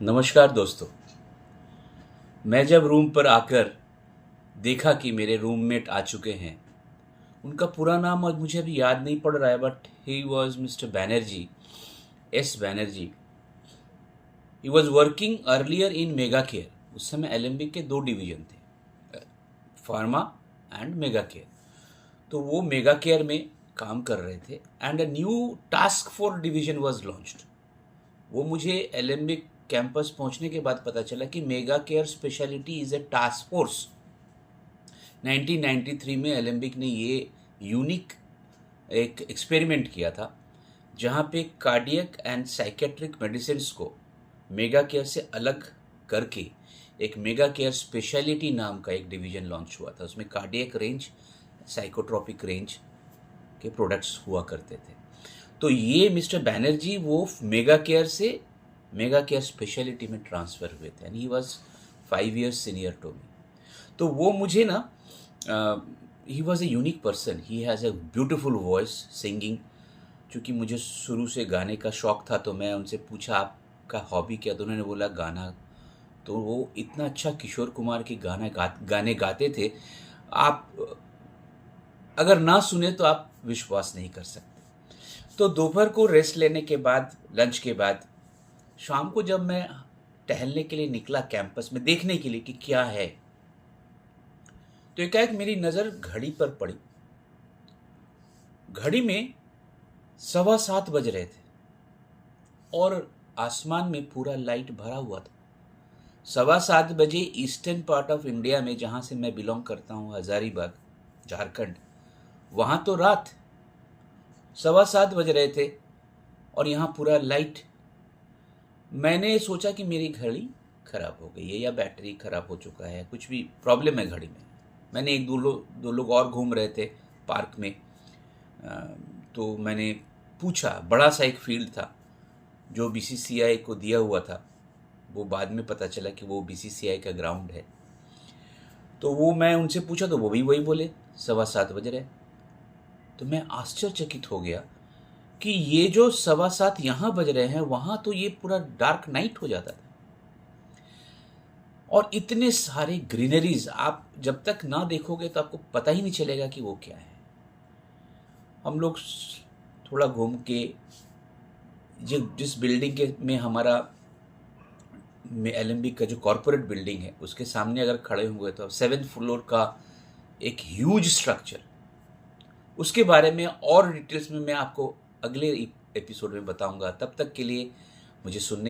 नमस्कार दोस्तों। मैं जब रूम पर आकर देखा कि मेरे रूममेट आ चुके हैं, उनका पूरा नाम आज मुझे अभी याद नहीं पड़ रहा है, but he was mister Banerjee, S Banerjee. He was working earlier in mega care. उस समय एलेम्बिक के दो डिवीजन थे, फार्मा एंड मेगा केयर। तो वो मेगा केयर में काम कर रहे थे and a new task force division was launched. वो मुझे एलेम्बिक कैंपस पहुंचने के बाद पता चला कि mega care speciality is a task force. 1993 में एलेम्बिक ने ये यूनिक एक एक्सपेरिमेंट किया था, जहाँ पे कार्डियक एंड साइकेट्रिक मेडिसिन को मेगा केयर से अलग करके एक मेगा केयर स्पेशलिटी नाम का एक डिवीजन लॉन्च हुआ था। उसमें कार्डियक रेंज, साइकोट्रोपिक रेंज के प्रोडक्ट्स हुआ करते थे। तो ये मिस्टर बैनर्जी वो मेगा केयर से मेगा केयर स्पेशलिटी में ट्रांसफ़र हुए थे and he was 5 years senior to me. तो वो मुझे ना, he was a unique person. He has a beautiful voice singing. चूँकि मुझे शुरू से गाने का शौक़ था, तो मैं उनसे पूछा आपका हॉबी क्या, तो उन्होंने बोला गाना। तो वो इतना अच्छा किशोर कुमार के गाने गाते थे, आप अगर ना सुने तो आप विश्वास नहीं कर सकते। तो दोपहर को रेस्ट लेने के बाद, लंच के बाद, शाम को जब मैं टहलने के लिए निकला कैंपस में देखने के लिए कि क्या है, तो एकाएक मेरी नज़र घड़ी पर पड़ी। घड़ी में 7:15 बज रहे थे और आसमान में पूरा लाइट भरा हुआ था। 7:15 बजे ईस्टर्न पार्ट ऑफ इंडिया में, जहाँ से मैं बिलोंग करता हूँ, हजारीबाग, झारखंड, वहाँ तो रात 7:15 बज रहे थे और यहाँ पूरा लाइट। मैंने सोचा कि मेरी घड़ी ख़राब हो गई है या बैटरी ख़राब हो चुका है, कुछ भी प्रॉब्लम है घड़ी में। मैंने दो लोग और घूम रहे थे पार्क में, तो मैंने पूछा। बड़ा सा एक फील्ड था जो बीसीसीआई को दिया हुआ था, वो बाद में पता चला कि वो बीसीसीआई का ग्राउंड है। तो वो मैं उनसे पूछा तो वो भी वही बोले 7:15 बज रहे। तो मैं आश्चर्यचकित हो गया कि ये जो 7:15 यहाँ बज रहे हैं, वहाँ तो ये पूरा डार्क नाइट हो जाता था। और इतने सारे ग्रीनरीज आप जब तक ना देखोगे तो आपको पता ही नहीं चलेगा कि वो क्या है। हम लोग थोड़ा घूम के जिस बिल्डिंग के में हमारा एलेम्बिक का जो कॉरपोरेट बिल्डिंग है, उसके सामने अगर खड़े हुए तो 7th फ्लोर का एक ह्यूज स्ट्रक्चर, उसके बारे में और डिटेल्स में मैं आपको अगले एपिसोड में बताऊंगा। तब तक के लिए मुझे सुनने